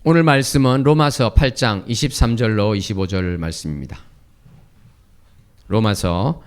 오늘 말씀은 로마서 8장 23절로 25절 말씀입니다. 로마서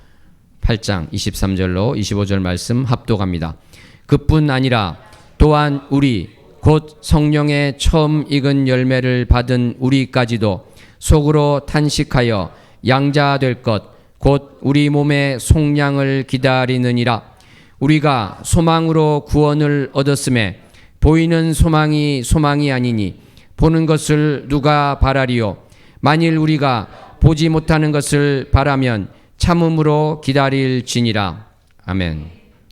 8장 23절로 25절 말씀 합독합니다. 그뿐 아니라 또한 우리 곧 성령의 처음 익은 열매를 받은 우리까지도 속으로 탄식하여 양자 될 것 곧 우리 몸의 속량을 기다리느니라. 우리가 소망으로 구원을 얻었음에 보이는 소망이 소망이 아니니 보는 것을 누가 바라리요. 만일 우리가 보지 못하는 것을 바라면 참음으로 기다릴지니라. 아멘.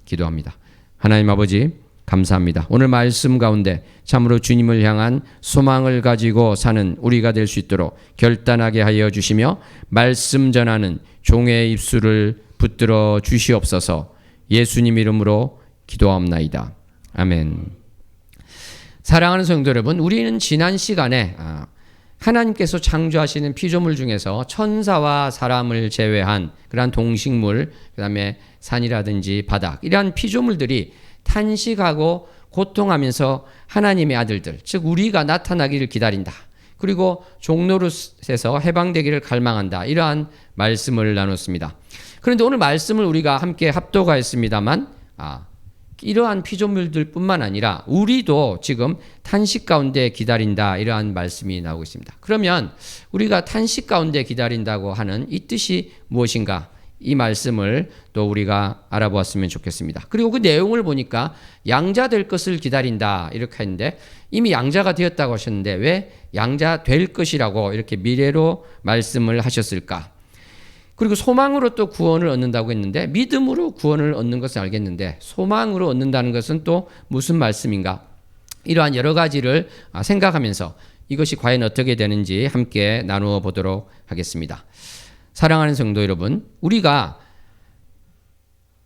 기도합니다. 하나님 아버지 감사합니다. 오늘 말씀 가운데 참으로 주님을 향한 소망을 가지고 사는 우리가 될 수 있도록 결단하게 하여 주시며 말씀 전하는 종의 입술을 붙들어 주시옵소서. 예수님 이름으로 기도하옵나이다. 아멘. 사랑하는 성도 여러분, 우리는 지난 시간에 하나님께서 창조하시는 피조물 중에서 천사와 사람을 제외한 그러한 동식물, 그 다음에 산이라든지 바닥, 이러한 피조물들이 탄식하고 고통하면서 하나님의 아들들, 즉 우리가 나타나기를 기다린다. 그리고 종노릇에서 해방되기를 갈망한다. 이러한 말씀을 나눴습니다. 그런데 오늘 말씀을 우리가 함께 합독하였습니다만 이러한 피조물들 뿐만 아니라 우리도 지금 탄식 가운데 기다린다. 이러한 말씀이 나오고 있습니다. 그러면 우리가 탄식 가운데 기다린다고 하는 이 뜻이 무엇인가? 이 말씀을 또 우리가 알아보았으면 좋겠습니다. 그리고 그 내용을 보니까 양자 될 것을 기다린다 이렇게 했는데 이미 양자가 되었다고 하셨는데 왜 양자 될 것이라고 이렇게 미래로 말씀을 하셨을까? 그리고 소망으로 또 구원을 얻는다고 했는데 믿음으로 구원을 얻는 것은 알겠는데 소망으로 얻는다는 것은 또 무슨 말씀인가? 이러한 여러 가지를 생각하면서 이것이 과연 어떻게 되는지 함께 나누어 보도록 하겠습니다. 사랑하는 성도 여러분, 우리가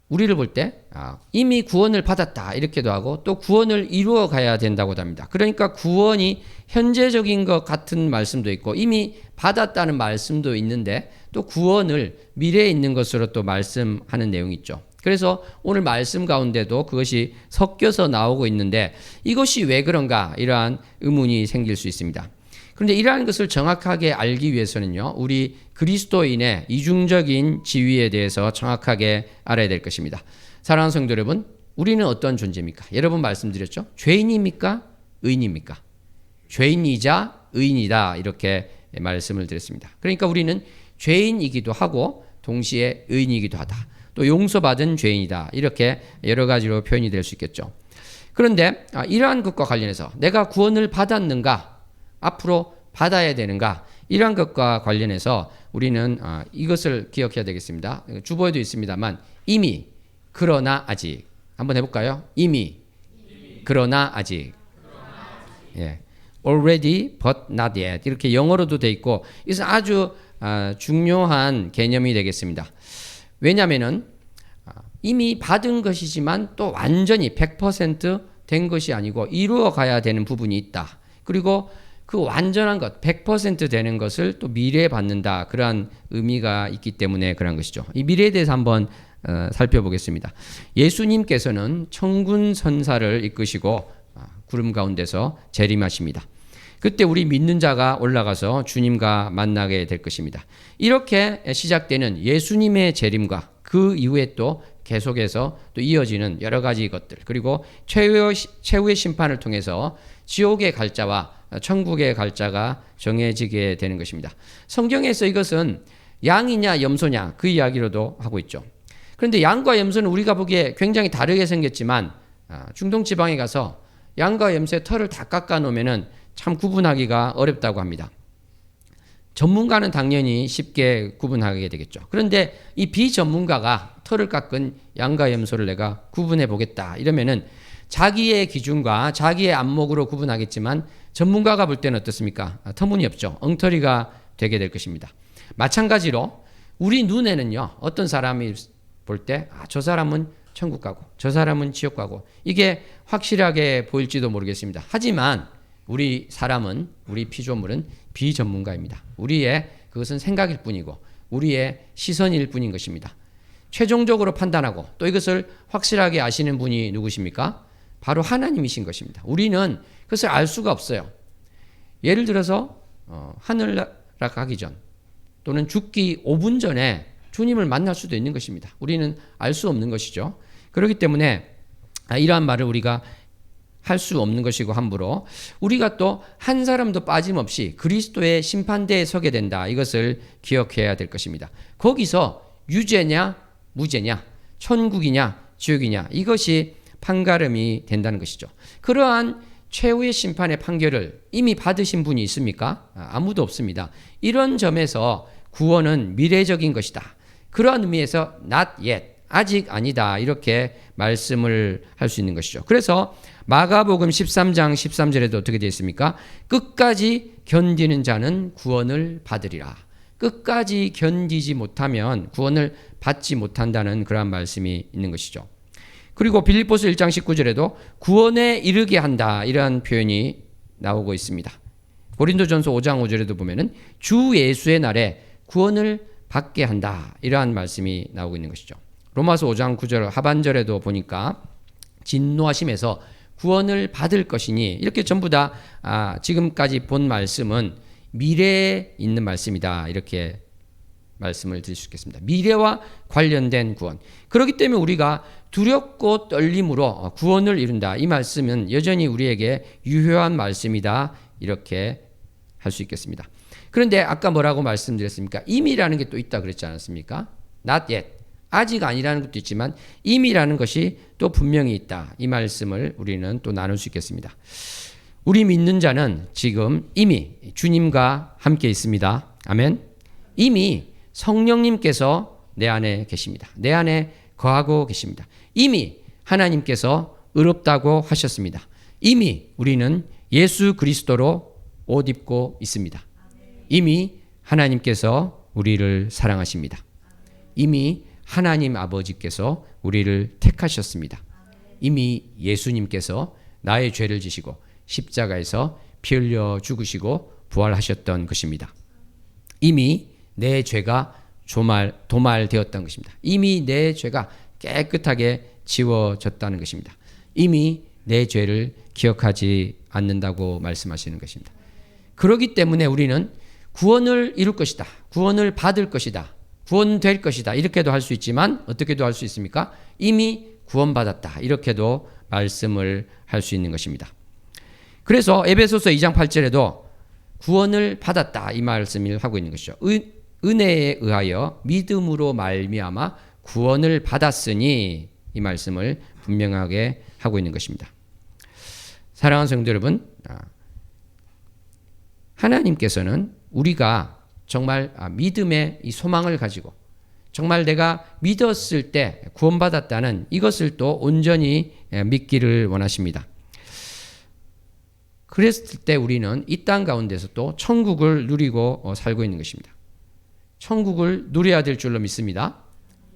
우리를 볼 때 이미 구원을 받았다 이렇게도 하고 또 구원을 이루어 가야 된다고도 합니다. 그러니까 구원이 현재적인 것 같은 말씀도 있고 이미 받았다는 말씀도 있는데 또 구원을 미래에 있는 것으로 또 말씀하는 내용이 있죠. 그래서 오늘 말씀 가운데도 그것이 섞여서 나오고 있는데 이것이 왜 그런가 이러한 의문이 생길 수 있습니다. 그런데 이러한 것을 정확하게 알기 위해서는요, 우리 그리스도인의 이중적인 지위에 대해서 정확하게 알아야 될 것입니다. 사랑하는 성도 여러분, 우리는 어떤 존재입니까? 여러 번 말씀드렸죠? 죄인입니까? 의인입니까? 죄인이자 의인이다 이렇게 말씀을 드렸습니다. 그러니까 우리는 죄인이기도 하고 동시에 의인이기도 하다. 또 용서받은 죄인이다. 이렇게 여러 가지로 표현이 될 수 있겠죠. 그런데 이러한 것과 관련해서 내가 구원을 받았는가? 앞으로 받아야 되는가? 이러한 것과 관련해서 우리는 이것을 기억해야 되겠습니다. 주보에도 있습니다만 이미, 그러나 아직. 한번 해볼까요? 이미. 그러나 아직. 예. already but not yet. 이렇게 영어로도 돼 있고 이것은 아주 중요한 개념이 되겠습니다. 왜냐하면은 이미 받은 것이지만 또 완전히 100% 것이 아니고 이루어 가야 되는 부분이 있다. 그리고 그 완전한 것, 100% 되는 것을 또 미래에 받는다. 그러한 의미가 있기 때문에 그런 것이죠. 이 미래에 대해서 한번 살펴보겠습니다. 예수님께서는 천군 천사를 이끄시고 구름 가운데서 재림하십니다. 그때 우리 믿는 자가 올라가서 주님과 만나게 될 것입니다. 이렇게 시작되는 예수님의 재림과 그 이후에 또 계속해서 또 이어지는 여러 가지 것들, 그리고 최후의 심판을 통해서 지옥의 갈 자와 천국의 갈 자가 정해지게 되는 것입니다. 성경에서 이것은 양이냐 염소냐 그 이야기로도 하고 있죠. 그런데 양과 염소는 우리가 보기에 굉장히 다르게 생겼지만 중동 지방에 가서 양과 염소의 털을 다 깎아 놓으면은 참 구분하기가 어렵다고 합니다. 전문가는 당연히 쉽게 구분하게 되겠죠. 그런데 이 비전문가가 털을 깎은 양과 염소를 내가 구분해 보겠다 이러면은 자기의 기준과 자기의 안목으로 구분하겠지만 전문가가 볼 때는 어떻습니까? 터무니없죠. 엉터리가 되게 될 것입니다. 마찬가지로 우리 눈에는요, 어떤 사람이 볼 때 저 사람은 천국 가고 저 사람은 지옥 가고 이게 확실하게 보일지도 모르겠습니다. 하지만 우리 사람은, 우리 피조물은 비전문가입니다. 우리의 그것은 생각일 뿐이고 우리의 시선일 뿐인 것입니다. 최종적으로 판단하고 또 이것을 확실하게 아시는 분이 누구십니까? 바로 하나님이신 것입니다. 우리는 그것을 알 수가 없어요. 예를 들어서 하늘나라 가기 전 또는 죽기 5분 전에 주님을 만날 수도 있는 것입니다. 우리는 알 수 없는 것이죠. 그렇기 때문에 이러한 말을 우리가 할 수 없는 것이고, 함부로 우리가 또 한 사람도 빠짐없이 그리스도의 심판대에 서게 된다. 이것을 기억해야 될 것입니다. 거기서 유죄냐 무죄냐, 천국이냐 지옥이냐, 이것이 판가름이 된다는 것이죠. 그러한 최후의 심판의 판결을 이미 받으신 분이 있습니까? 아무도 없습니다. 이런 점에서 구원은 미래적인 것이다. 그러한 의미에서 not yet, 아직 아니다, 이렇게 말씀을 할 수 있는 것이죠. 그래서 마가복음 13장 13절에도 어떻게 되어 있습니까? 끝까지 견디는 자는 구원을 받으리라. 끝까지 견디지 못하면 구원을 받지 못한다는 그러한 말씀이 있는 것이죠. 그리고 빌립보서 1장 19절에도 구원에 이르게 한다, 이러한 표현이 나오고 있습니다. 고린도전서 5장 5절에도 보면은 주 예수의 날에 구원을 받게 한다, 이러한 말씀이 나오고 있는 것이죠. 로마서 5장 9절 하반절에도 보니까 진노하심에서 구원을 받을 것이니, 이렇게 전부 다 지금까지 본 말씀은 미래에 있는 말씀이다, 이렇게 말씀을 드릴 수 있겠습니다. 미래와 관련된 구원. 그렇기 때문에 우리가 두렵고 떨림으로 구원을 이룬다, 이 말씀은 여전히 우리에게 유효한 말씀이다, 이렇게 할 수 있겠습니다. 그런데 아까 뭐라고 말씀드렸습니까? 이미라는 게 또 있다 그랬지 않았습니까? Not yet, 아직 아니라는 것도 있지만 이미라는 것이 또 분명히 있다, 이 말씀을 우리는 또 나눌 수 있겠습니다. 우리 믿는 자는 지금 이미 주님과 함께 있습니다. 아멘. 이미 성령님께서 내 안에 계십니다. 내 안에 거하고 계십니다. 이미 하나님께서 의롭다고 하셨습니다. 이미 우리는 예수 그리스도로 옷 입고 있습니다. 이미 하나님께서 우리를 사랑하십니다. 이미 하나님 아버지께서 우리를 택하셨습니다. 이미 예수님께서 나의 죄를 지시고 십자가에서 피 흘려 죽으시고 부활하셨던 것입니다. 이미 내 죄가 도말되었던 것입니다. 이미 내 죄가 깨끗하게 지워졌다는 것입니다. 이미 내 죄를 기억하지 않는다고 말씀하시는 것입니다. 그렇기 때문에 우리는 구원을 이룰 것이다, 구원을 받을 것이다, 구원될 것이다, 이렇게도 할 수 있지만 어떻게도 할 수 있습니까? 이미 구원받았다, 이렇게도 말씀을 할 수 있는 것입니다. 그래서 에베소서 2장 8절에도 구원을 받았다, 이 말씀을 하고 있는 것이죠. 은혜에 의하여 믿음으로 말미암아 구원을 받았으니, 이 말씀을 분명하게 하고 있는 것입니다. 사랑하는 성도 여러분, 하나님께서는 우리가 정말 믿음의 이 소망을 가지고 정말 내가 믿었을 때 구원받았다는 이것을 또 온전히 믿기를 원하십니다. 그랬을 때 우리는 이 땅 가운데서 또 천국을 누리고 살고 있는 것입니다. 천국을 누려야 될 줄로 믿습니다.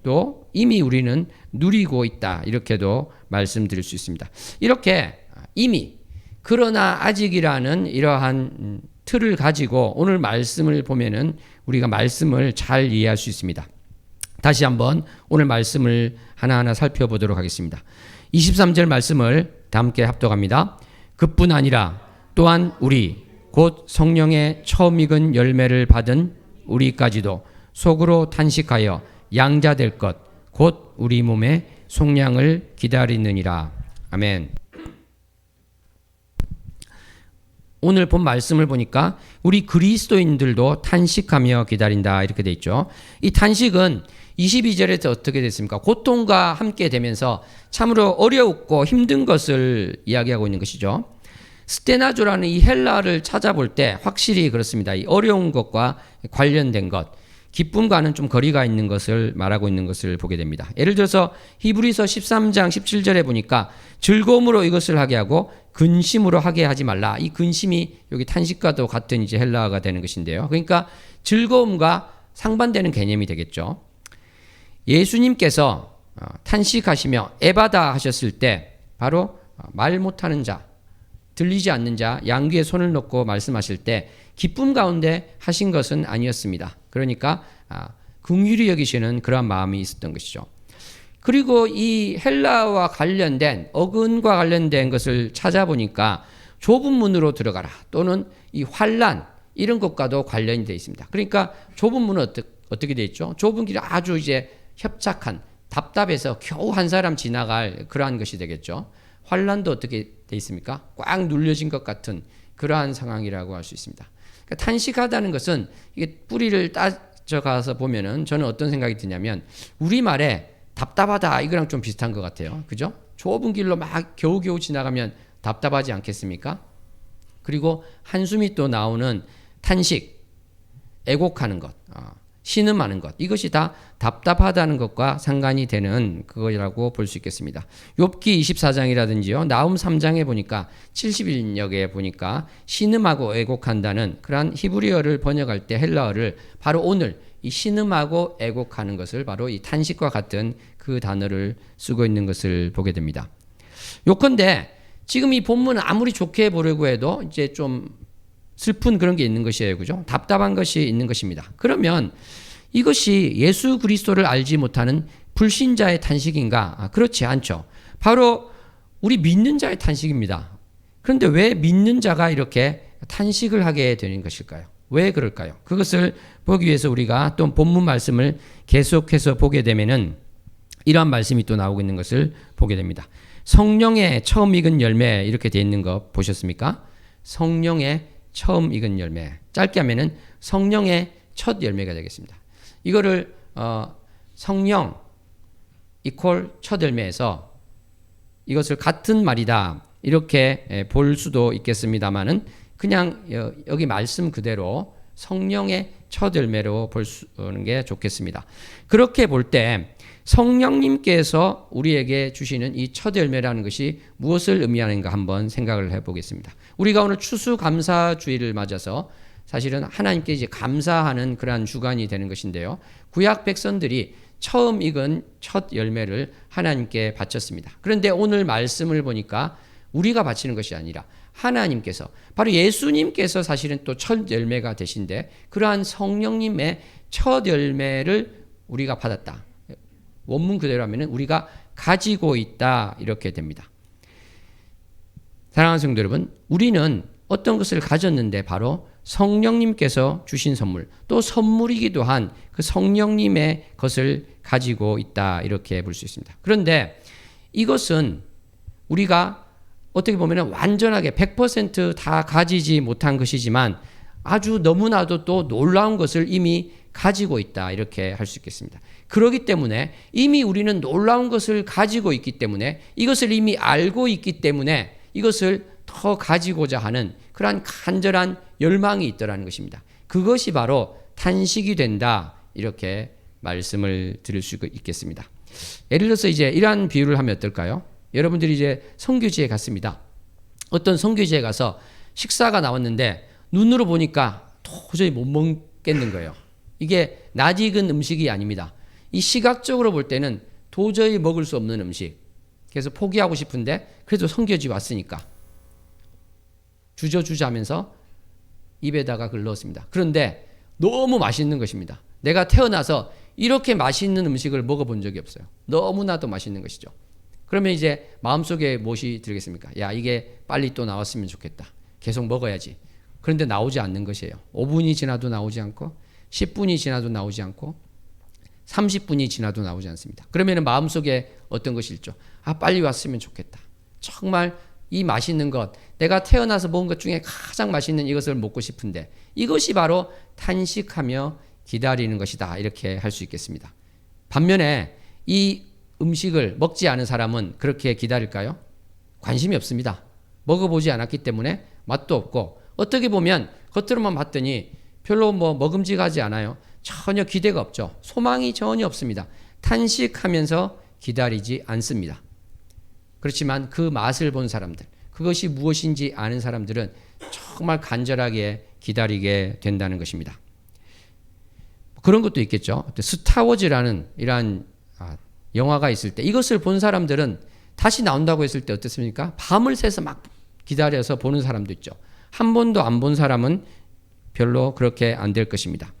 또 이미 우리는 누리고 있다, 이렇게도 말씀드릴 수 있습니다. 이렇게 이미, 그러나 아직이라는 이러한 틀을 가지고 오늘 말씀을 보면은 우리가 말씀을 잘 이해할 수 있습니다. 다시 한번 오늘 말씀을 하나하나 살펴보도록 하겠습니다. 23절 말씀을 다 함께 합독합니다. 그뿐 아니라 또한 우리 곧 성령의 처음 익은 열매를 받은 우리까지도 속으로 탄식하여 양자될 것 곧 우리 몸의 속량을 기다리느니라. 아멘. 오늘 본 말씀을 보니까 우리 그리스도인들도 탄식하며 기다린다, 이렇게 돼 있죠. 이 탄식은 22절에서 어떻게 됐습니까? 고통과 함께 되면서 참으로 어렵고 힘든 것을 이야기하고 있는 것이죠. 스테나조라는 이 헬라를 찾아볼 때 확실히 그렇습니다. 이 어려운 것과 관련된 것, 기쁨과는 좀 거리가 있는 것을 말하고 있는 것을 보게 됩니다. 예를 들어서 히브리서 13장 17절에 보니까 즐거움으로 이것을 하게 하고 근심으로 하게 하지 말라. 이 근심이 여기 탄식과도 같은 이제 헬라어가 되는 것인데요. 그러니까 즐거움과 상반되는 개념이 되겠죠. 예수님께서 탄식하시며 에바다 하셨을 때 바로 말 못하는 자, 들리지 않는 자, 양귀에 손을 놓고 말씀하실 때 기쁨 가운데 하신 것은 아니었습니다. 그러니까 긍휼히 여기시는 그러한 마음이 있었던 것이죠. 그리고 이 헬라와 관련된 어근과 관련된 것을 찾아보니까 좁은 문으로 들어가라, 또는 이 환난 이런 것과도 관련이 되어 있습니다. 그러니까 좁은 문은 어떻게 되어 있죠? 좁은 길이 아주 이제 협착한 답답해서 겨우 한 사람 지나갈 그러한 것이 되겠죠. 환난도 어떻게 되어 있습니까? 꽉 눌려진 것 같은 그러한 상황이라고 할 수 있습니다. 그러니까 탄식하다는 것은 이게 뿌리를 따져가서 보면은 저는 어떤 생각이 드냐면 우리말에 답답하다 이거랑 좀 비슷한 것 같아요. 그죠? 좁은 길로 막 겨우겨우 지나가면 답답하지 않겠습니까? 그리고 한숨이 또 나오는 탄식, 애곡하는 것, 신음하는 것, 이것이 다 답답하다는 것과 상관이 되는 그거라고 볼 수 있겠습니다. 욥기 24장이라든지요, 나훔 3장에 보니까 70인역에 보니까 신음하고 애곡한다는 그러한 히브리어를 번역할 때 헬라어를 바로 오늘 이 신음하고 애곡하는 것을 바로 이 탄식과 같은 그 단어를 쓰고 있는 것을 보게 됩니다. 요컨대 지금 이 본문은 아무리 좋게 보려고 해도 이제 좀 슬픈 그런 게 있는 것이에요. 그죠? 답답한 것이 있는 것입니다. 그러면 이것이 예수 그리스도를 알지 못하는 불신자의 탄식인가? 그렇지 않죠. 바로 우리 믿는 자의 탄식입니다. 그런데 왜 믿는 자가 이렇게 탄식을 하게 되는 것일까요? 왜 그럴까요? 그것을 보기 위해서 우리가 또 본문 말씀을 계속해서 보게 되면은 이러한 말씀이 또 나오고 있는 것을 보게 됩니다. 성령의 처음 익은 열매 이렇게 되어 있는 거 보셨습니까? 성령의 처음 익은 열매. 짧게 하면은 성령의 첫 열매가 되겠습니다. 이거를 성령 이퀄 첫 열매에서 이것을 같은 말이다 이렇게 볼 수도 있겠습니다만은 그냥 여기 말씀 그대로 성령의 첫 열매로 보는 게 좋겠습니다. 그렇게 볼 때 성령님께서 우리에게 주시는 이 첫 열매라는 것이 무엇을 의미하는가 한번 생각을 해보겠습니다. 우리가 오늘 추수감사주의를 맞아서 사실은 하나님께 이제 감사하는 그러한 주간이 되는 것인데요. 구약 백성들이 처음 익은 첫 열매를 하나님께 바쳤습니다. 그런데 오늘 말씀을 보니까 우리가 바치는 것이 아니라 하나님께서 바로 예수님께서 사실은 또 첫 열매가 되신데 그러한 성령님의 첫 열매를 우리가 받았다. 원문 그대로 하면은 우리가 가지고 있다 이렇게 됩니다. 사랑하는 성도 여러분, 우리는 어떤 것을 가졌는데 바로 성령님께서 주신 선물, 또 선물이기도 한 그 성령님의 것을 가지고 있다 이렇게 볼 수 있습니다. 그런데 이것은 우리가 어떻게 보면 완전하게 100% 가지지 못한 것이지만 아주 너무나도 또 놀라운 것을 이미 가지고 있다 이렇게 할 수 있겠습니다. 그렇기 때문에 이미 우리는 놀라운 것을 가지고 있기 때문에 이것을 이미 알고 있기 때문에 이것을 더 가지고자 하는 그러한 간절한 열망이 있더라는 것입니다. 그것이 바로 탄식이 된다 이렇게 말씀을 드릴 수 있겠습니다. 예를 들어서 이제 이러한 비유를 하면 어떨까요? 여러분들이 이제 선교지에 갔습니다. 어떤 선교지에 가서 식사가 나왔는데 눈으로 보니까 도저히 못 먹겠는 거예요. 이게 낯익은 음식이 아닙니다. 이 시각적으로 볼 때는 도저히 먹을 수 없는 음식. 그래서 포기하고 싶은데 그래도 선교지 왔으니까 주저주저 하면서 입에다가 그걸 넣었습니다. 그런데 너무 맛있는 것입니다. 내가 태어나서 이렇게 맛있는 음식을 먹어본 적이 없어요. 너무나도 맛있는 것이죠. 그러면 이제 마음속에 무엇이 들겠습니까? 야, 이게 빨리 또 나왔으면 좋겠다. 계속 먹어야지. 그런데 나오지 않는 것이에요. 5분이 지나도 나오지 않고 10분이 지나도 나오지 않고 30분이 지나도 나오지 않습니다. 그러면 마음속에 어떤 것이 있죠? 아, 빨리 왔으면 좋겠다. 정말 이 맛있는 것, 내가 태어나서 먹은 것 중에 가장 맛있는 이것을 먹고 싶은데 이것이 바로 탄식하며 기다리는 것이다. 이렇게 할 수 있겠습니다. 반면에 이 음식을 먹지 않은 사람은 그렇게 기다릴까요? 관심이 없습니다. 먹어보지 않았기 때문에 맛도 없고 어떻게 보면 겉으로만 봤더니 별로 먹음직하지 않아요. 전혀 기대가 없죠. 소망이 전혀 없습니다. 탄식하면서 기다리지 않습니다. 그렇지만 그 맛을 본 사람들, 그것이 무엇인지 아는 사람들은 정말 간절하게 기다리게 된다는 것입니다. 그런 것도 있겠죠. 스타워즈라는 이러한 영화가 있을 때 이것을 본 사람들은 다시 나온다고 했을 때 어떻습니까? 밤을 새서 막 기다려서 보는 사람도 있죠. 한 번도 안 본 사람은 별로 그렇게 안 될 것입니다.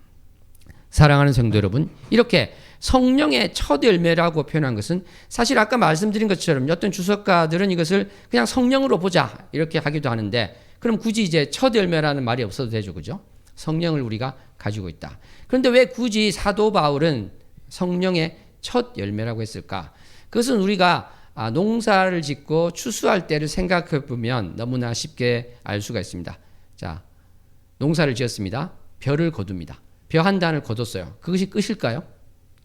사랑하는 성도 여러분, 이렇게 성령의 첫 열매라고 표현한 것은 사실 아까 말씀드린 것처럼 어떤 주석가들은 이것을 그냥 성령으로 보자 이렇게 하기도 하는데 그럼 굳이 이제 첫 열매라는 말이 없어도 되죠. 그죠? 성령을 우리가 가지고 있다. 그런데 왜 굳이 사도 바울은 성령의 첫 열매라고 했을까? 그것은 우리가 농사를 짓고 추수할 때를 생각해 보면 너무나 쉽게 알 수가 있습니다. 자, 농사를 지었습니다. 벼를 거둡니다. 벼 한 단을 거뒀어요. 그것이 끝일까요?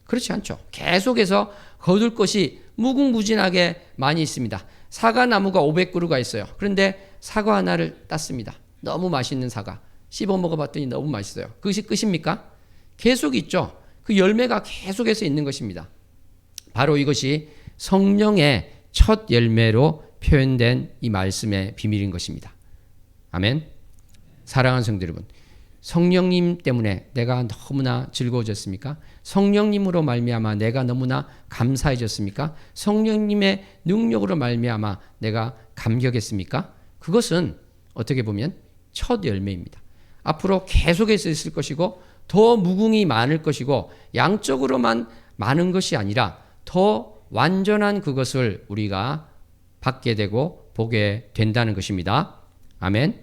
그렇지 않죠. 계속해서 거둘 것이 무궁무진하게 많이 있습니다. 사과 나무가 500그루가 있어요. 그런데 사과 하나를 땄습니다. 너무 맛있는 사과. 씹어 먹어봤더니 너무 맛있어요. 그것이 끝입니까? 계속 있죠. 그 열매가 계속해서 있는 것입니다. 바로 이것이 성령의 첫 열매로 표현된 이 말씀의 비밀인 것입니다. 아멘. 사랑하는 성도 여러분, 성령님 때문에 내가 너무나 즐거워졌습니까? 성령님으로 말미암아 내가 너무나 감사해졌습니까? 성령님의 능력으로 말미암아 내가 감격했습니까? 그것은 어떻게 보면 첫 열매입니다. 앞으로 계속해서 있을 것이고 더 무궁이 많을 것이고 양적으로만 많은 것이 아니라 더 완전한 그것을 우리가 받게 되고 보게 된다는 것입니다. 아멘.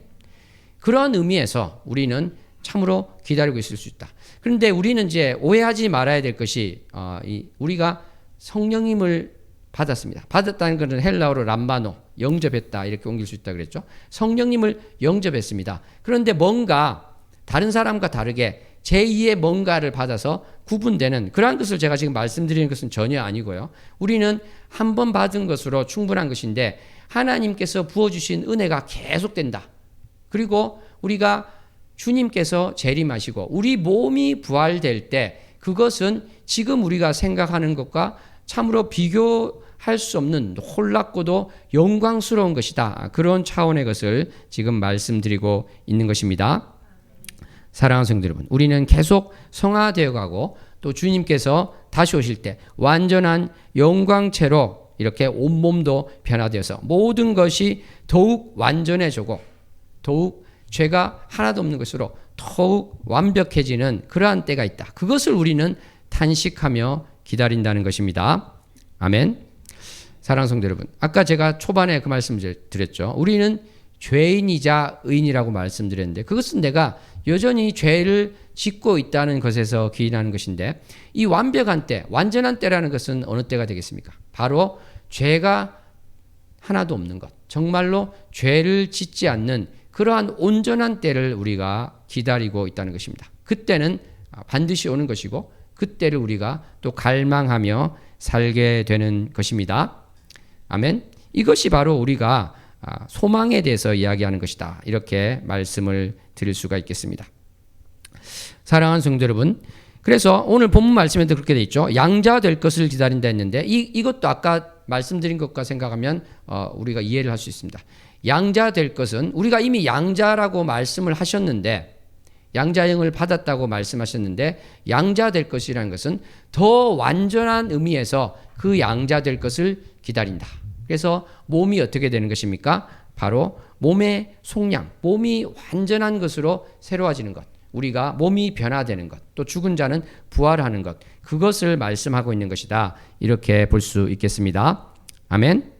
그런 의미에서 우리는 참으로 기다리고 있을 수 있다. 그런데 우리는 이제 오해하지 말아야 될 것이 우리가 성령님을 받았습니다. 받았다는 것은 헬라어로 람바노, 영접했다 이렇게 옮길 수 있다 그랬죠. 성령님을 영접했습니다. 그런데 뭔가 다른 사람과 다르게 제2의 뭔가를 받아서 구분되는 그러한 것을 제가 지금 말씀드리는 것은 전혀 아니고요. 우리는 한 번 받은 것으로 충분한 것인데 하나님께서 부어주신 은혜가 계속된다. 그리고 우리가 주님께서 재림하시고 우리 몸이 부활될 때 그것은 지금 우리가 생각하는 것과 참으로 비교할 수 없는 놀랍고도 영광스러운 것이다. 그런 차원의 것을 지금 말씀드리고 있는 것입니다. 사랑하는 성도 여러분, 우리는 계속 성화되어 가고 또 주님께서 다시 오실 때 완전한 영광체로 이렇게 온몸도 변화되어서 모든 것이 더욱 완전해지고 더욱 죄가 하나도 없는 것으로 더욱 완벽해지는 그러한 때가 있다. 그것을 우리는 탄식하며 기다린다는 것입니다. 아멘. 사랑하는 성도 여러분, 아까 제가 초반에 그 말씀을 드렸죠. 우리는 죄인이자 의인이라고 말씀드렸는데 그것은 내가 여전히 죄를 짓고 있다는 것에서 기인하는 것인데 이 완벽한 때, 완전한 때라는 것은 어느 때가 되겠습니까? 바로 죄가 하나도 없는 것, 정말로 죄를 짓지 않는 그러한 온전한 때를 우리가 기다리고 있다는 것입니다. 그때는 반드시 오는 것이고 그때를 우리가 또 갈망하며 살게 되는 것입니다. 아멘. 이것이 바로 우리가 소망에 대해서 이야기하는 것이다. 이렇게 말씀을 드릴 수가 있겠습니다. 사랑하는 성도 여러분, 그래서 오늘 본문 말씀에도 그렇게 돼 있죠. 양자 될 것을 기다린다 했는데 이것도 아까 말씀드린 것과 생각하면 우리가 이해를 할 수 있습니다. 양자 될 것은 우리가 이미 양자라고 말씀을 하셨는데 양자형을 받았다고 말씀하셨는데 양자 될 것이라는 것은 더 완전한 의미에서 그 양자 될 것을 기다린다. 그래서 몸이 어떻게 되는 것입니까? 바로 몸의 속량, 몸이 완전한 것으로 새로워지는 것, 우리가 몸이 변화되는 것, 또 죽은 자는 부활하는 것, 그것을 말씀하고 있는 것이다. 이렇게 볼 수 있겠습니다. 아멘.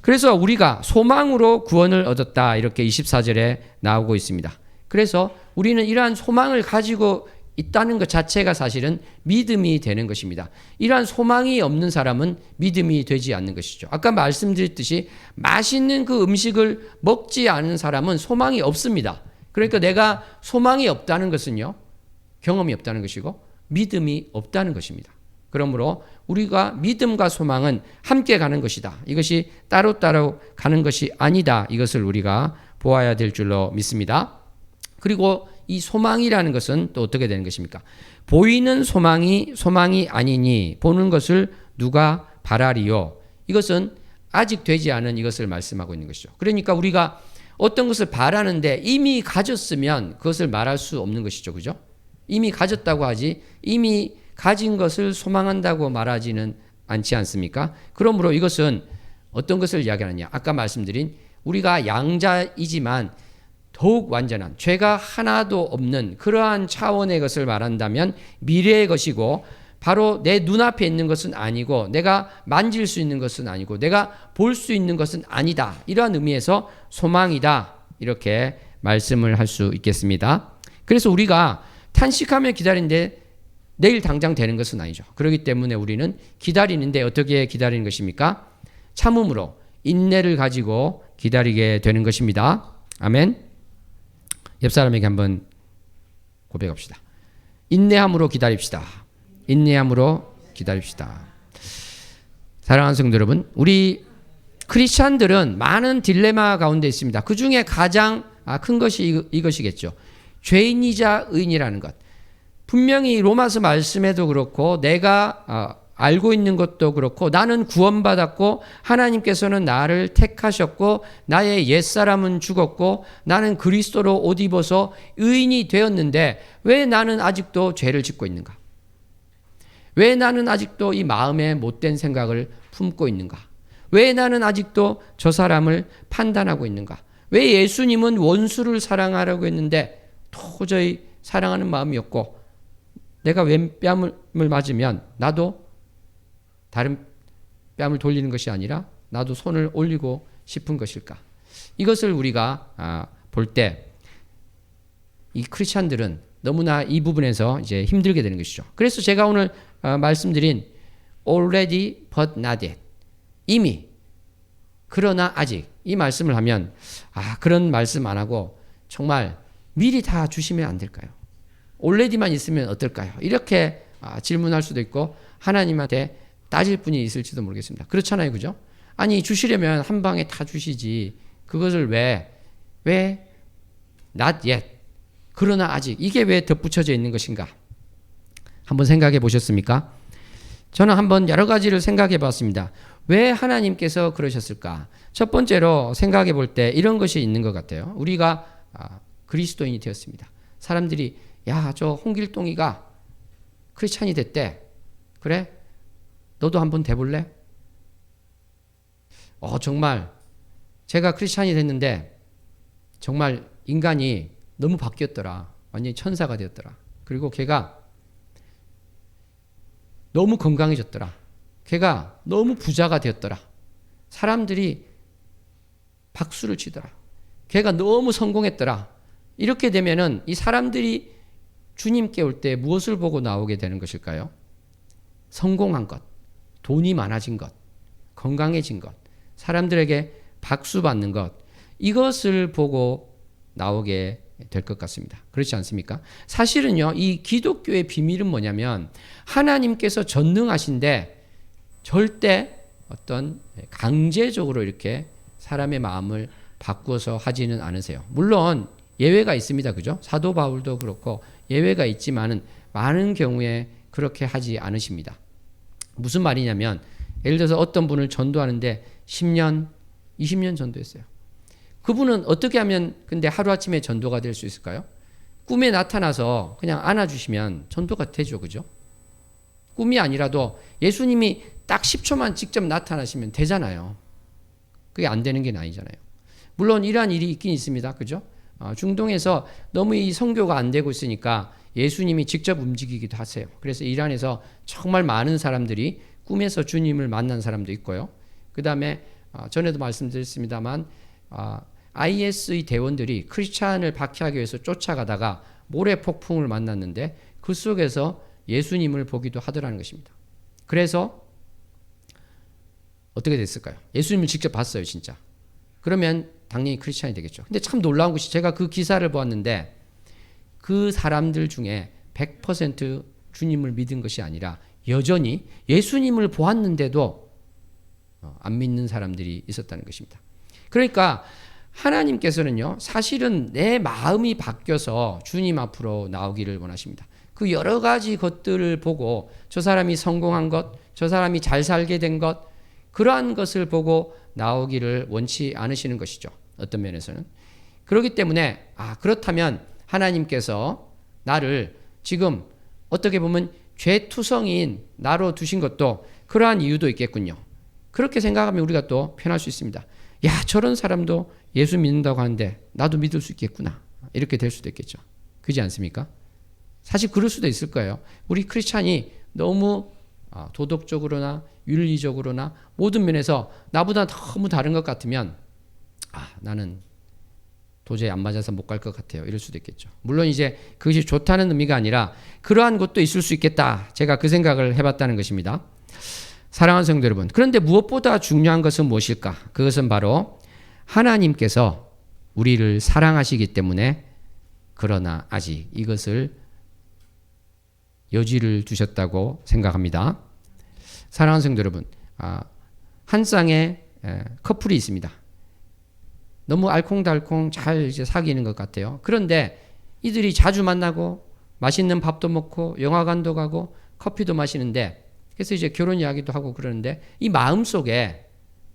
그래서 우리가 소망으로 구원을 얻었다. 이렇게 24절에 나오고 있습니다. 그래서 우리는 이러한 소망을 가지고 있다는 것 자체가 사실은 믿음이 되는 것입니다. 이러한 소망이 없는 사람은 믿음이 되지 않는 것이죠. 아까 말씀드렸듯이 맛있는 그 음식을 먹지 않은 사람은 소망이 없습니다. 그러니까 내가 소망이 없다는 것은요, 경험이 없다는 것이고 믿음이 없다는 것입니다. 그러므로 우리가 믿음과 소망은 함께 가는 것이다. 이것이 따로따로 가는 것이 아니다. 이것을 우리가 보아야 될 줄로 믿습니다. 그리고 이 소망이라는 것은 또 어떻게 되는 것입니까? 보이는 소망이 아니니 보는 것을 누가 바라리요? 이것은 아직 되지 않은 이것을 말씀하고 있는 것이죠. 그러니까 우리가 어떤 것을 바라는데 이미 가졌으면 그것을 말할 수 없는 것이죠. 그죠? 이미 가졌다고 하지 이미 가진 것을 소망한다고 말하지는 않지 않습니까? 그러므로 이것은 어떤 것을 이야기하느냐? 아까 말씀드린 우리가 양자이지만 더욱 완전한 죄가 하나도 없는 그러한 차원의 것을 말한다면 미래의 것이고 바로 내 눈앞에 있는 것은 아니고 내가 만질 수 있는 것은 아니고 내가 볼 수 있는 것은 아니다. 이러한 의미에서 소망이다. 이렇게 말씀을 할 수 있겠습니다. 그래서 우리가 탄식하며 기다리는데 내일 당장 되는 것은 아니죠. 그렇기 때문에 우리는 기다리는데 어떻게 기다리는 것입니까? 참음으로 인내를 가지고 기다리게 되는 것입니다. 아멘. 옆 사람에게 한번 고백합시다. 인내함으로 기다립시다. 인내함으로 기다립시다. 사랑하는 성도 여러분, 우리 크리스찬들은 많은 딜레마 가운데 있습니다. 그 중에 가장 큰 것이 이것이겠죠. 죄인이자 의인이라는 것. 분명히 로마서 말씀에도 그렇고 내가 알고 있는 것도 그렇고 나는 구원받았고 하나님께서는 나를 택하셨고 나의 옛사람은 죽었고 나는 그리스도로 옷 입어서 의인이 되었는데 왜 나는 아직도 죄를 짓고 있는가? 왜 나는 아직도 이 마음에 못된 생각을 품고 있는가? 왜 나는 아직도 저 사람을 판단하고 있는가? 왜 예수님은 원수를 사랑하라고 했는데 도저히 사랑하는 마음이 없고 내가 왼뺨을 맞으면 나도 다른 뺨을 돌리는 것이 아니라 나도 손을 올리고 싶은 것일까? 이것을 우리가 볼 때 이 크리스찬들은 너무나 이 부분에서 이제 힘들게 되는 것이죠. 그래서 제가 오늘 말씀드린 already but not yet, 이미 그러나 아직, 이 말씀을 하면 그런 말씀 안 하고 정말 미리 다 주시면 안 될까요? already만 있으면 어떨까요? 이렇게 질문할 수도 있고 하나님한테 따질 분이 있을지도 모르겠습니다. 그렇잖아요, 그죠? 아니 주시려면 한 방에 다 주시지. 그것을 왜 not yet, 그러나 아직, 이게 왜 덧붙여져 있는 것인가? 한번 생각해 보셨습니까? 저는 한번 여러 가지를 생각해 봤습니다. 왜 하나님께서 그러셨을까? 첫 번째로 생각해 볼 때 이런 것이 있는 것 같아요. 우리가 그리스도인이 되었습니다. 사람들이 야, 저 홍길동이가 크리스찬이 됐대. 그래? 너도 한번 돼볼래? 정말 제가 크리스찬이 됐는데 정말 인간이 너무 바뀌었더라. 완전히 천사가 되었더라. 그리고 걔가 너무 건강해졌더라. 걔가 너무 부자가 되었더라. 사람들이 박수를 치더라. 걔가 너무 성공했더라. 이렇게 되면은 이 사람들이 주님께 올 때 무엇을 보고 나오게 되는 것일까요? 성공한 것, 돈이 많아진 것, 건강해진 것, 사람들에게 박수 받는 것, 이것을 보고 나오게 될 것 같습니다. 그렇지 않습니까? 사실은요, 이 기독교의 비밀은 뭐냐면 하나님께서 전능하신데 절대 어떤 강제적으로 이렇게 사람의 마음을 바꾸어서 하지는 않으세요. 물론 예외가 있습니다. 그죠? 사도 바울도 그렇고 예외가 있지만은 많은 경우에 그렇게 하지 않으십니다. 무슨 말이냐면 예를 들어서 어떤 분을 전도하는데 10년, 20년 전도했어요. 그분은 어떻게 하면 근데 하루아침에 전도가 될 수 있을까요? 꿈에 나타나서 그냥 안아주시면 전도가 되죠. 그죠? 꿈이 아니라도 예수님이 딱 10초만 직접 나타나시면 되잖아요. 그게 안 되는 게 아니잖아요. 물론 이러한 일이 있긴 있습니다. 그죠? 중동에서 너무 이 선교가 안 되고 있으니까 예수님이 직접 움직이기도 하세요. 그래서 이란에서 정말 많은 사람들이 꿈에서 주님을 만난 사람도 있고요. 그 다음에 전에도 말씀드렸습니다만 IS의 대원들이 크리스찬을 박해하기 위해서 쫓아가다가 모래 폭풍을 만났는데 그 속에서 예수님을 보기도 하더라는 것입니다. 그래서 어떻게 됐을까요? 예수님을 직접 봤어요, 진짜. 그러면 당연히 크리스찬이 되겠죠. 근데 참 놀라운 것이 제가 그 기사를 보았는데 그 사람들 중에 100% 주님을 믿은 것이 아니라 여전히 예수님을 보았는데도 안 믿는 사람들이 있었다는 것입니다. 그러니까 하나님께서는요, 사실은 내 마음이 바뀌어서 주님 앞으로 나오기를 원하십니다. 그 여러 가지 것들을 보고 저 사람이 성공한 것, 저 사람이 잘 살게 된 것, 그러한 것을 보고 나오기를 원치 않으시는 것이죠. 어떤 면에서는. 그렇기 때문에 그렇다면 하나님께서 나를 지금 어떻게 보면 죄투성인 나로 두신 것도 그러한 이유도 있겠군요. 그렇게 생각하면 우리가 또 편할 수 있습니다. 야, 저런 사람도 예수 믿는다고 하는데 나도 믿을 수 있겠구나. 이렇게 될 수도 있겠죠. 그렇지 않습니까? 사실 그럴 수도 있을 거예요. 우리 크리스찬이 너무 도덕적으로나 윤리적으로나 모든 면에서 나보다 너무 다른 것 같으면 나는 도저히 안 맞아서 못 갈 것 같아요. 이럴 수도 있겠죠. 물론 이제 그것이 좋다는 의미가 아니라 그러한 것도 있을 수 있겠다. 제가 그 생각을 해봤다는 것입니다. 사랑하는 성도 여러분, 그런데 무엇보다 중요한 것은 무엇일까? 그것은 바로 하나님께서 우리를 사랑하시기 때문에 그러나 아직 이것을 여지를 두셨다고 생각합니다. 사랑하는 성도 여러분, 한 쌍의 커플이 있습니다. 너무 알콩달콩 잘 이제 사귀는 것 같아요. 그런데 이들이 자주 만나고 맛있는 밥도 먹고 영화관도 가고 커피도 마시는데, 그래서 이제 결혼 이야기도 하고 그러는데, 이 마음 속에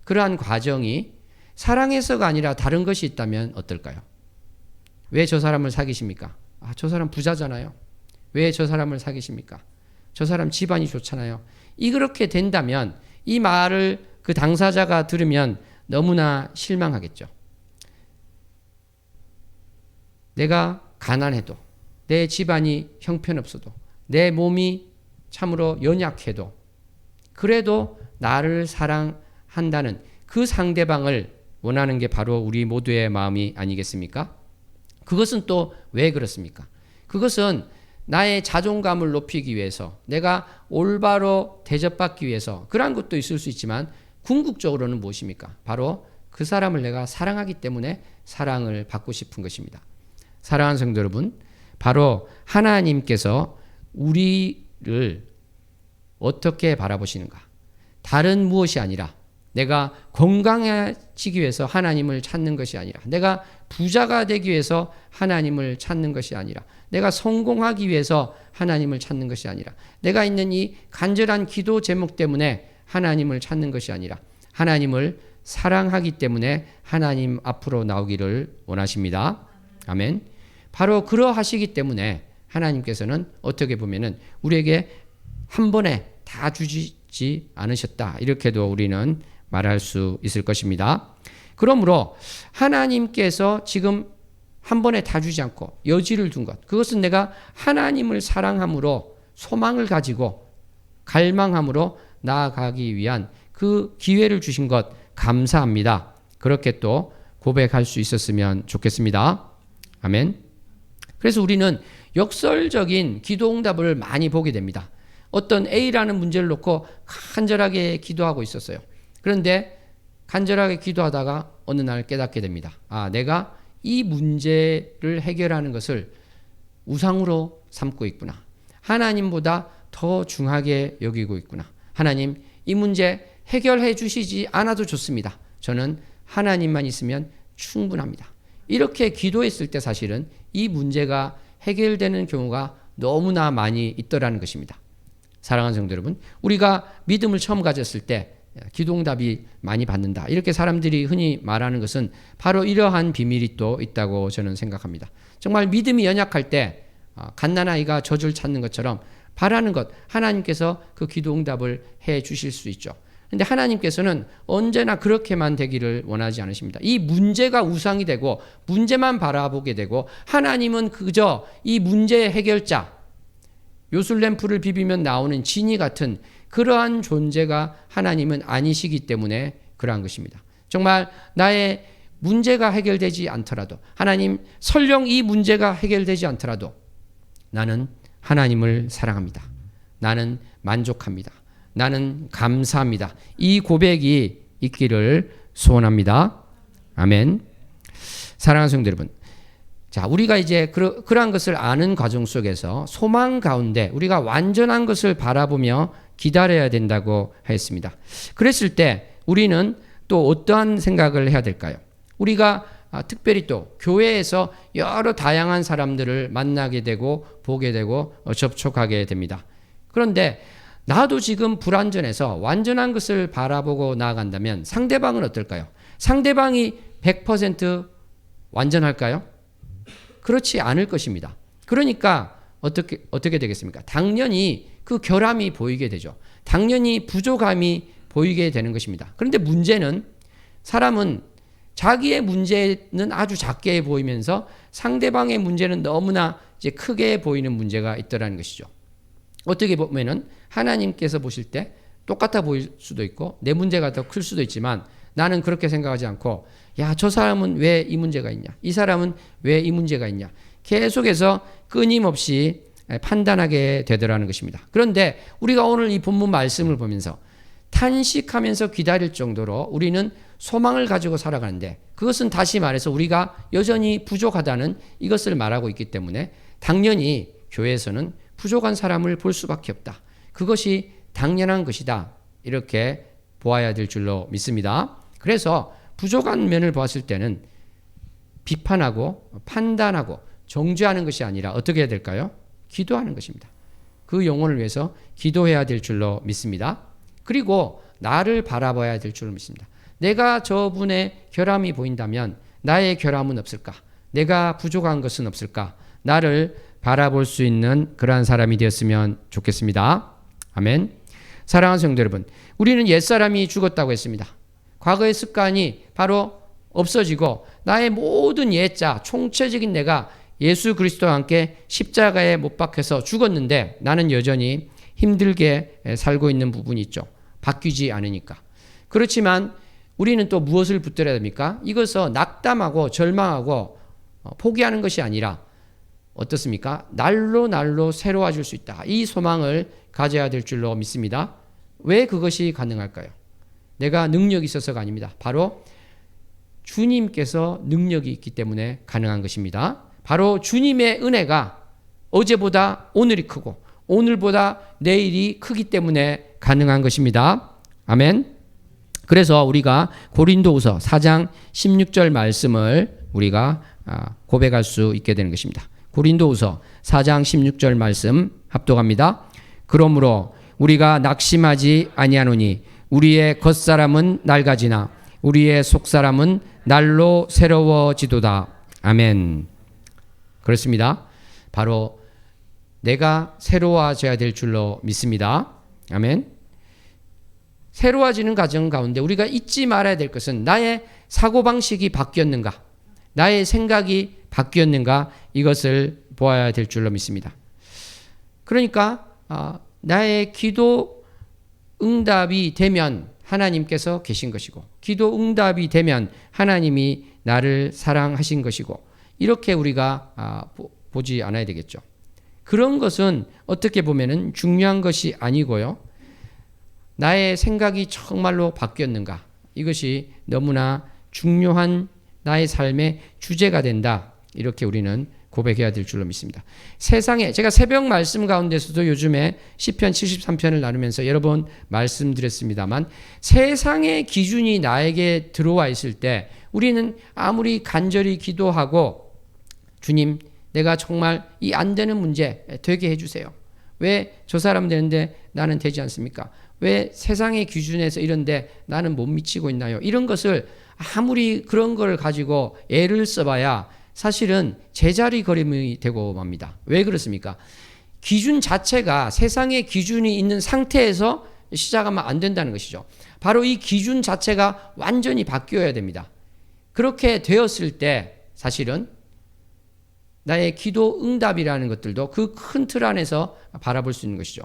그러한 과정이 사랑해서가 아니라 다른 것이 있다면 어떨까요? 왜 저 사람을 사귀십니까? 저 사람 부자잖아요. 왜 저 사람을 사귀십니까? 저 사람 집안이 좋잖아요. 이렇게 된다면 이 말을 그 당사자가 들으면 너무나 실망하겠죠. 내가 가난해도, 내 집안이 형편없어도, 내 몸이 참으로 연약해도, 그래도 나를 사랑한다는 그 상대방을 원하는 게 바로 우리 모두의 마음이 아니겠습니까? 그것은 또 왜 그렇습니까? 그것은 나의 자존감을 높이기 위해서, 내가 올바로 대접받기 위해서, 그러한 것도 있을 수 있지만 궁극적으로는 무엇입니까? 바로 그 사람을 내가 사랑하기 때문에 사랑을 받고 싶은 것입니다. 사랑하는 성도 여러분, 바로 하나님께서 우리를 어떻게 바라보시는가? 다른 무엇이 아니라 내가 건강해지기 위해서 하나님을 찾는 것이 아니라, 내가 부자가 되기 위해서 하나님을 찾는 것이 아니라, 내가 성공하기 위해서 하나님을 찾는 것이 아니라, 내가 있는 이 간절한 기도 제목 때문에 하나님을 찾는 것이 아니라, 하나님을 사랑하기 때문에 하나님 앞으로 나오기를 원하십니다. 아멘. 바로 그러하시기 때문에 하나님께서는 어떻게 보면은 우리에게 한 번에 다 주지 않으셨다. 이렇게도 우리는 말할 수 있을 것입니다. 그러므로 하나님께서 지금 한 번에 다 주지 않고 여지를 둔 것, 그것은 내가 하나님을 사랑함으로, 소망을 가지고 갈망함으로 나아가기 위한 그 기회를 주신 것 감사합니다. 그렇게 또 고백할 수 있었으면 좋겠습니다. 아멘. 그래서 우리는 역설적인 기도응답을 많이 보게 됩니다. 어떤 A라는 문제를 놓고 간절하게 기도하고 있었어요. 그런데 간절하게 기도하다가 어느 날 깨닫게 됩니다. 내가 이 문제를 해결하는 것을 우상으로 삼고 있구나. 하나님보다 더 중하게 여기고 있구나. 하나님, 이 문제 해결해 주시지 않아도 좋습니다. 저는 하나님만 있으면 충분합니다. 이렇게 기도했을 때 사실은 이 문제가 해결되는 경우가 너무나 많이 있더라는 것입니다. 사랑하는 성도 여러분, 우리가 믿음을 처음 가졌을 때 기도응답이 많이 받는다, 이렇게 사람들이 흔히 말하는 것은 바로 이러한 비밀이 또 있다고 저는 생각합니다. 정말 믿음이 연약할 때 갓난아이가 젖을 찾는 것처럼 바라는 것, 하나님께서 그 기도응답을 해 주실 수 있죠. 그런데 하나님께서는 언제나 그렇게만 되기를 원하지 않으십니다. 이 문제가 우상이 되고 문제만 바라보게 되고, 하나님은 그저 이 문제의 해결자, 요술램프를 비비면 나오는 지니 같은 그러한 존재가 하나님은 아니시기 때문에 그러한 것입니다. 정말 나의 문제가 해결되지 않더라도, 하나님 설령 이 문제가 해결되지 않더라도 나는 하나님을 사랑합니다. 나는 만족합니다. 나는 감사합니다. 이 고백이 있기를 소원합니다. 아멘. 사랑하는 성도 여러분, 자, 우리가 이제 그러한 것을 아는 과정 속에서 소망 가운데 우리가 완전한 것을 바라보며 기다려야 된다고 했습니다. 그랬을 때 우리는 또 어떠한 생각을 해야 될까요? 우리가 특별히 또 교회에서 여러 다양한 사람들을 만나게 되고 보게 되고 접촉하게 됩니다. 그런데 나도 지금 불완전해서 완전한 것을 바라보고 나아간다면 상대방은 어떨까요? 상대방이 100% 완전할까요? 그렇지 않을 것입니다. 그러니까 어떻게 되겠습니까? 당연히 그 결함이 보이게 되죠. 당연히 부족함이 보이게 되는 것입니다. 그런데 문제는, 사람은 자기의 문제는 아주 작게 보이면서 상대방의 문제는 너무나 이제 크게 보이는 문제가 있더라는 것이죠. 어떻게 보면은 하나님께서 보실 때 똑같아 보일 수도 있고 내 문제가 더 클 수도 있지만, 나는 그렇게 생각하지 않고 야, 저 사람은 왜 이 문제가 있냐? 이 사람은 왜 이 문제가 있냐? 계속해서 끊임없이 판단하게 되더라는 것입니다. 그런데 우리가 오늘 이 본문 말씀을 보면서 탄식하면서 기다릴 정도로 우리는 소망을 가지고 살아가는데 그것은 다시 말해서 우리가 여전히 부족하다는 이것을 말하고 있기 때문에 당연히 교회에서는 부족한 사람을 볼 수밖에 없다. 그것이 당연한 것이다. 이렇게 보아야 될 줄로 믿습니다. 그래서 부족한 면을 보았을 때는 비판하고 판단하고 정죄하는 것이 아니라 어떻게 해야 될까요? 기도하는 것입니다. 그 영혼을 위해서 기도해야 될 줄로 믿습니다. 그리고 나를 바라봐야 될 줄로 믿습니다. 내가 저분의 결함이 보인다면 나의 결함은 없을까? 내가 부족한 것은 없을까? 나를 바라볼 수 있는 그러한 사람이 되었으면 좋겠습니다. 아멘. 사랑하는 성도 여러분, 우리는 옛사람이 죽었다고 했습니다. 과거의 습관이 바로 없어지고 나의 모든 옛자, 총체적인 내가 예수 그리스도와 함께 십자가에 못 박혀서 죽었는데 나는 여전히 힘들게 살고 있는 부분이 있죠. 바뀌지 않으니까. 그렇지만 우리는 또 무엇을 붙들어야 됩니까? 이것을 낙담하고 절망하고 포기하는 것이 아니라 어떻습니까? 날로 새로워질 수 있다. 이 소망을 가져야 될 줄로 믿습니다. 왜 그것이 가능할까요? 내가 능력이 있어서가 아닙니다. 바로 주님께서 능력이 있기 때문에 가능한 것입니다. 바로 주님의 은혜가 어제보다 오늘이 크고 오늘보다 내일이 크기 때문에 가능한 것입니다. 아멘. 그래서 우리가 고린도후서 4장 16절 말씀을 우리가 고백할 수 있게 되는 것입니다. 고린도후서 4장 16절 말씀 합독합니다. 그러므로 우리가 낙심하지 아니하노니 우리의 겉사람은 낡아지나 우리의 속사람은 날로 새로워지도다. 아멘. 그렇습니다. 바로 내가 새로워져야 될 줄로 믿습니다. 아멘. 새로워지는 과정 가운데 우리가 잊지 말아야 될 것은 나의 사고방식이 바뀌었는가, 나의 생각이 바뀌었는가, 이것을 보아야 될 줄로 믿습니다. 그러니까 나의 기도 응답이 되면 하나님께서 계신 것이고, 기도 응답이 되면 하나님이 나를 사랑하신 것이고, 이렇게 우리가 보지 않아야 되겠죠. 그런 것은 어떻게 보면은 중요한 것이 아니고요. 나의 생각이 정말로 바뀌었는가? 이것이 너무나 중요한 나의 삶의 주제가 된다. 이렇게 우리는 고백해야 될 줄로 믿습니다. 세상에, 제가 새벽 말씀 가운데서도 요즘에 시편 73편을 나누면서 여러 번 말씀드렸습니다만, 세상의 기준이 나에게 들어와 있을 때 우리는 아무리 간절히 기도하고 주님, 내가 정말 이 안 되는 문제 되게 해주세요. 왜 저 사람 되는데 나는 되지 않습니까? 왜 세상의 기준에서 이런데 나는 못 미치고 있나요? 이런 것을 아무리 그런 걸 가지고 애를 써봐야 사실은 제자리 걸음이 되고 맙니다. 왜 그렇습니까? 기준 자체가 세상의 기준이 있는 상태에서 시작하면 안 된다는 것이죠. 바로 이 기준 자체가 완전히 바뀌어야 됩니다. 그렇게 되었을 때 사실은 나의 기도 응답이라는 것들도 그 큰 틀 안에서 바라볼 수 있는 것이죠.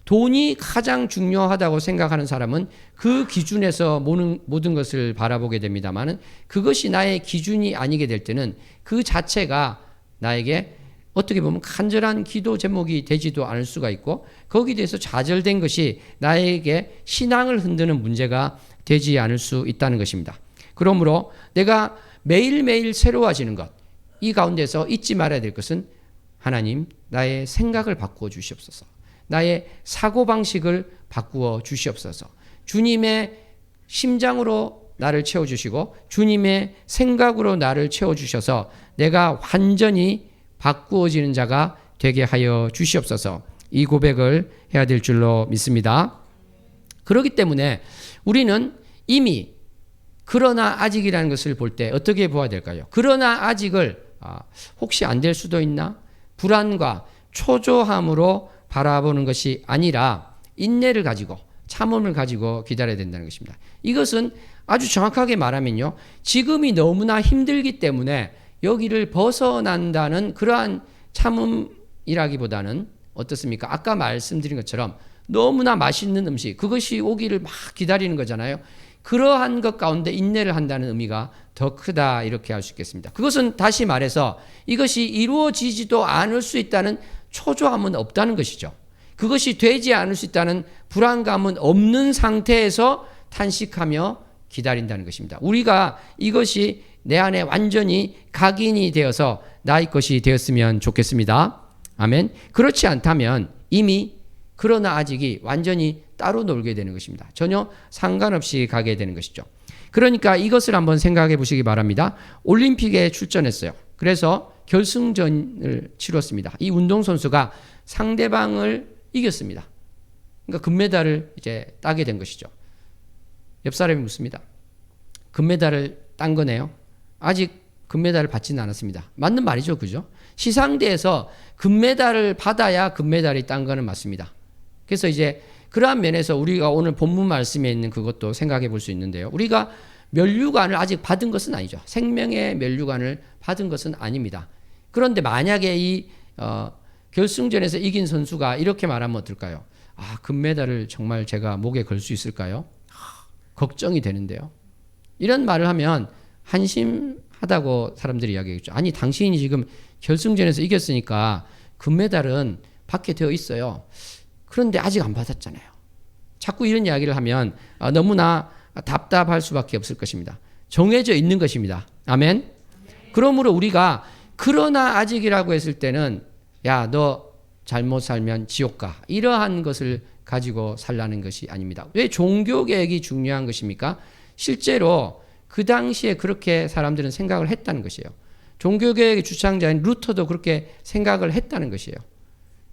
돈이 가장 중요하다고 생각하는 사람은 그 기준에서 모든 것을 바라보게 됩니다만, 그것이 나의 기준이 아니게 될 때는 그 자체가 나에게 어떻게 보면 간절한 기도 제목이 되지도 않을 수가 있고, 거기에 대해서 좌절된 것이 나에게 신앙을 흔드는 문제가 되지 않을 수 있다는 것입니다. 그러므로 내가 매일매일 새로워지는 것, 이 가운데서 잊지 말아야 될 것은 하나님, 나의 생각을 바꾸어 주시옵소서. 나의 사고방식을 바꾸어 주시옵소서. 주님의 심장으로 나를 채워주시고 주님의 생각으로 나를 채워주셔서 내가 완전히 바꾸어지는 자가 되게 하여 주시옵소서. 이 고백을 해야 될 줄로 믿습니다. 그렇기 때문에 우리는 이미 그러나 아직이라는 것을 볼 때 어떻게 보아야 될까요? 그러나 아직을 혹시 안 될 수도 있나? 불안과 초조함으로 바라보는 것이 아니라 인내를 가지고 참음을 가지고 기다려야 된다는 것입니다. 이것은 아주 정확하게 말하면요, 지금이 너무나 힘들기 때문에 여기를 벗어난다는 그러한 참음이라기보다는 어떻습니까? 아까 말씀드린 것처럼 너무나 맛있는 음식, 그것이 오기를 막 기다리는 거잖아요. 그러한 것 가운데 인내를 한다는 의미가 더 크다 이렇게 할 수 있겠습니다. 그것은 다시 말해서 이것이 이루어지지도 않을 수 있다는 초조함은 없다는 것이죠. 그것이 되지 않을 수 있다는 불안감은 없는 상태에서 탄식하며 기다린다는 것입니다. 우리가 이것이 내 안에 완전히 각인이 되어서 나의 것이 되었으면 좋겠습니다. 아멘. 그렇지 않다면 이미 그러나 아직이 완전히 따로 놀게 되는 것입니다. 전혀 상관없이 가게 되는 것이죠. 그러니까 이것을 한번 생각해 보시기 바랍니다. 올림픽에 출전했어요. 그래서 결승전을 치렀습니다. 이 운동선수가 상대방을 이겼습니다. 그러니까 금메달을 이제 따게 된 것이죠. 옆 사람이 묻습니다. 금메달을 딴 거네요. 아직 금메달을 받지는 않았습니다. 맞는 말이죠. 그죠? 시상대에서 금메달을 받아야 금메달이 딴 거는 맞습니다. 그래서 이제 그러한 면에서 우리가 오늘 본문 말씀에 있는 그것도 생각해 볼 수 있는데요. 우리가 면류관을 아직 받은 것은 아니죠. 생명의 면류관을 받은 것은 아닙니다. 그런데 만약에 이 결승전에서 이긴 선수가 이렇게 말하면 어떨까요? 아, 금메달을 정말 제가 목에 걸 수 있을까요? 걱정이 되는데요. 이런 말을 하면 한심하다고 사람들이 이야기하겠죠. 아니, 당신이 지금 결승전에서 이겼으니까 금메달은 받게 되어 있어요. 그런데 아직 안 받았잖아요. 자꾸 이런 이야기를 하면 너무나 답답할 수밖에 없을 것입니다. 정해져 있는 것입니다. 아멘. 그러므로 우리가 그러나 아직이라고 했을 때는 야, 너 잘못 살면 지옥 가. 이러한 것을 가지고 살라는 것이 아닙니다. 왜 종교개혁이 중요한 것입니까? 실제로 그 당시에 그렇게 사람들은 생각을 했다는 것이에요. 종교개혁의 주창자인 루터도 그렇게 생각을 했다는 것이에요.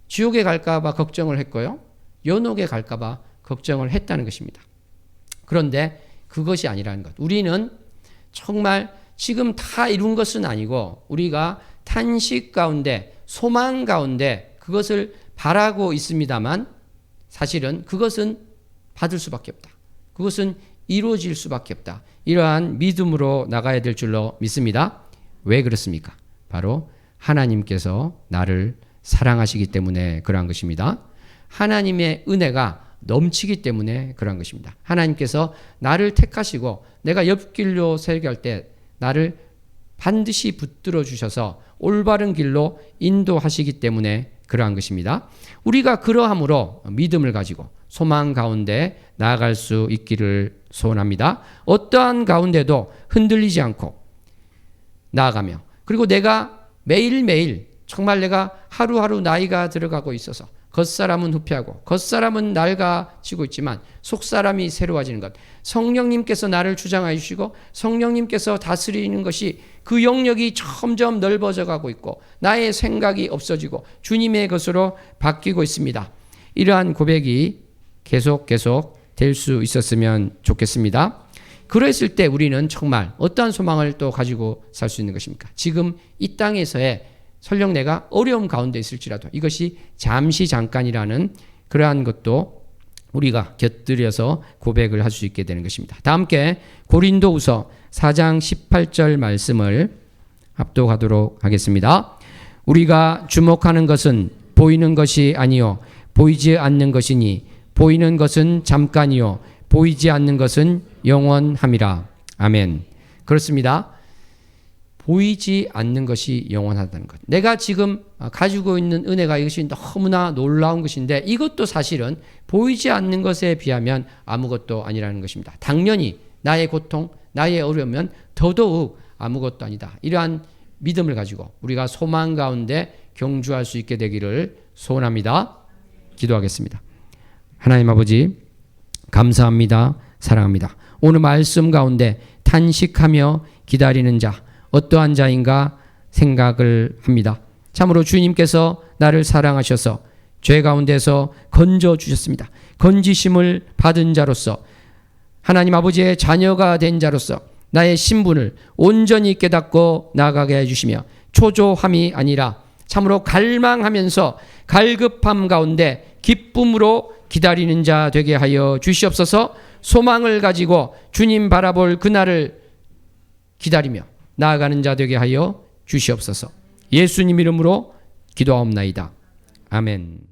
지옥에 갈까 봐 걱정을 했고요. 연옥에 갈까 봐 걱정을 했다는 것입니다. 그런데 그것이 아니라는 것. 우리는 정말 지금 다 이룬 것은 아니고 우리가 탄식 가운데 소망 가운데 그것을 바라고 있습니다만 사실은 그것은 받을 수밖에 없다. 그것은 이루어질 수밖에 없다. 이러한 믿음으로 나가야 될 줄로 믿습니다. 왜 그렇습니까? 바로 하나님께서 나를 사랑하시기 때문에 그러한 것입니다. 하나님의 은혜가 넘치기 때문에 그러한 것입니다. 하나님께서 나를 택하시고 내가 옆길로 설교할 때 나를 반드시 붙들어 주셔서 올바른 길로 인도하시기 때문에 그러한 것입니다. 우리가 그러함으로 믿음을 가지고 소망 가운데 나아갈 수 있기를 소원합니다. 어떠한 가운데도 흔들리지 않고 나아가며 그리고 내가 매일매일 정말 내가 하루하루 나이가 들어가고 있어서 겉사람은 후패하고 겉사람은 낡아지고 있지만 속사람이 새로워지는 것. 성령님께서 나를 주장하여 주시고 성령님께서 다스리는 것이 그 영역이 점점 넓어져 가고 있고 나의 생각이 없어지고 주님의 것으로 바뀌고 있습니다. 이러한 고백이 계속 될 수 있었으면 좋겠습니다. 그랬을 때 우리는 정말 어떠한 소망을 또 가지고 살 수 있는 것입니까? 지금 이 땅에서의 설령 내가 어려움 가운데 있을지라도 이것이 잠시 잠깐이라는 그러한 것도 우리가 곁들여서 고백을 할 수 있게 되는 것입니다. 다 함께 고린도후서 4장 18절 말씀을 합독하도록 하겠습니다. 우리가 주목하는 것은 보이는 것이 아니요 보이지 않는 것이니 보이는 것은 잠깐이요 보이지 않는 것은 영원함이라. 아멘. 그렇습니다. 보이지 않는 것이 영원하다는 것. 내가 지금 가지고 있는 은혜가 이것이 너무나 놀라운 것인데 이것도 사실은 보이지 않는 것에 비하면 아무것도 아니라는 것입니다. 당연히 나의 고통, 나의 어려움은 더더욱 아무것도 아니다. 이러한 믿음을 가지고 우리가 소망 가운데 경주할 수 있게 되기를 소원합니다. 기도하겠습니다. 하나님 아버지 감사합니다. 사랑합니다. 오늘 말씀 가운데 탄식하며 기다리는 자 어떠한 자인가 생각을 합니다. 참으로 주님께서 나를 사랑하셔서 죄 가운데서 건져주셨습니다. 건지심을 받은 자로서 하나님 아버지의 자녀가 된 자로서 나의 신분을 온전히 깨닫고 나아가게 해주시며 초조함이 아니라 참으로 갈망하면서 갈급함 가운데 기쁨으로 기다리는 자 되게 하여 주시옵소서. 소망을 가지고 주님 바라볼 그날을 기다리며 나아가는 자 되게 하여 주시옵소서. 예수님 이름으로 기도하옵나이다. 아멘.